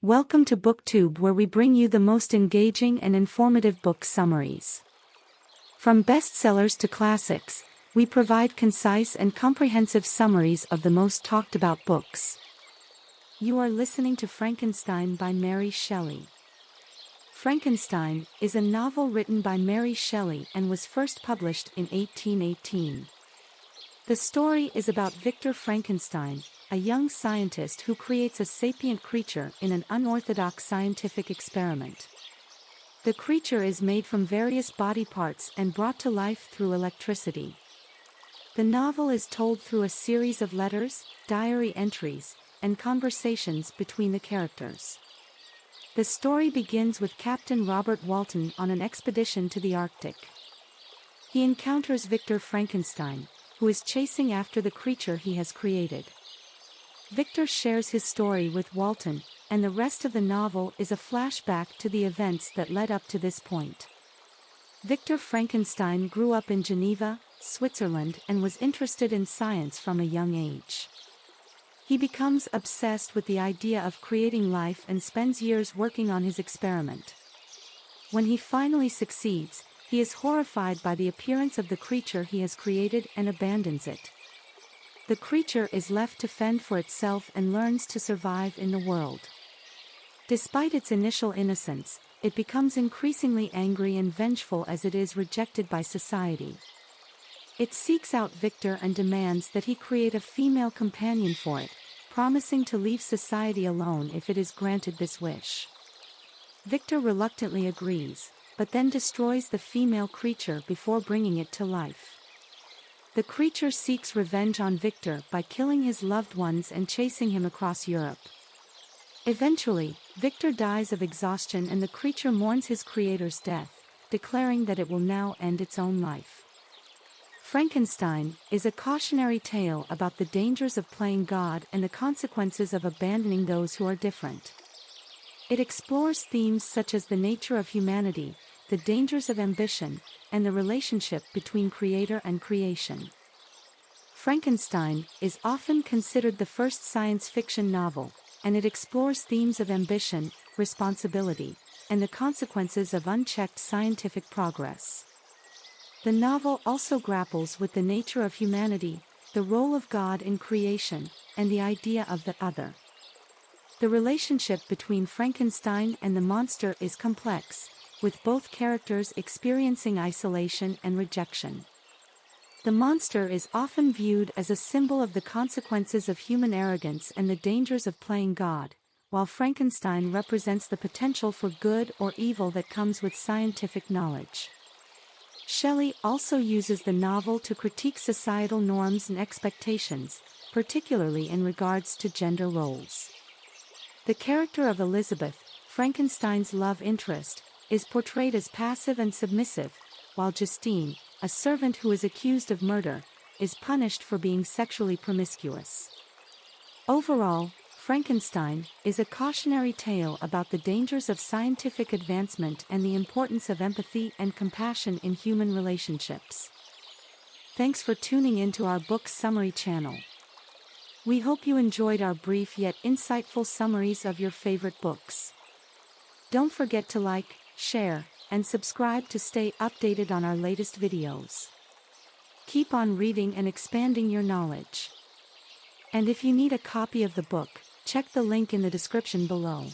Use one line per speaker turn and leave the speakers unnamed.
Welcome to Booktube, where we bring you the most engaging and informative book summaries. From bestsellers to classics, we provide concise and comprehensive summaries of the most talked about books. You are listening to Frankenstein by Mary Shelley. Frankenstein is a novel written by Mary Shelley and was first published in 1818. The story is about Victor Frankenstein, a young scientist who creates a sapient creature in an unorthodox scientific experiment. The creature is made from various body parts and brought to life through electricity. The novel is told through a series of letters, diary entries, and conversations between the characters. The story begins with Captain Robert Walton on an expedition to the Arctic. He encounters Victor Frankenstein, who is chasing after the creature he has created. Victor shares his story with Walton, and the rest of the novel is a flashback to the events that led up to this point. Victor Frankenstein grew up in Geneva, Switzerland, and was interested in science from a young age. He becomes obsessed with the idea of creating life and spends years working on his experiment. When he finally succeeds, he is horrified by the appearance of the creature he has created and abandons it. The creature is left to fend for itself and learns to survive in the world. Despite its initial innocence, it becomes increasingly angry and vengeful as it is rejected by society. It seeks out Victor and demands that he create a female companion for it, promising to leave society alone if it is granted this wish. Victor reluctantly agrees, but then destroys the female creature before bringing it to life. The creature seeks revenge on Victor by killing his loved ones and chasing him across Europe. Eventually, Victor dies of exhaustion and the creature mourns his creator's death, declaring that it will now end its own life. Frankenstein is a cautionary tale about the dangers of playing God and the consequences of abandoning those who are different. It explores themes such as the nature of humanity, the dangers of ambition, and the relationship between creator and creation. Frankenstein is often considered the first science fiction novel, and it explores themes of ambition, responsibility, and the consequences of unchecked scientific progress. The novel also grapples with the nature of humanity, the role of God in creation, and the idea of the other. The relationship between Frankenstein and the monster is complex, with both characters experiencing isolation and rejection. The monster is often viewed as a symbol of the consequences of human arrogance and the dangers of playing God, while Frankenstein represents the potential for good or evil that comes with scientific knowledge. Shelley also uses the novel to critique societal norms and expectations, particularly in regards to gender roles. The character of Elizabeth, Frankenstein's love interest, is portrayed as passive and submissive, while Justine, a servant who is accused of murder, is punished for being sexually promiscuous. Overall, Frankenstein is a cautionary tale about the dangers of scientific advancement and the importance of empathy and compassion in human relationships. Thanks for tuning in to our book summary channel. We hope you enjoyed our brief yet insightful summaries of your favorite books. Don't forget to like, share, and subscribe to stay updated on our latest videos. Keep on reading and expanding your knowledge. And if you need a copy of the book, check the link in the description below.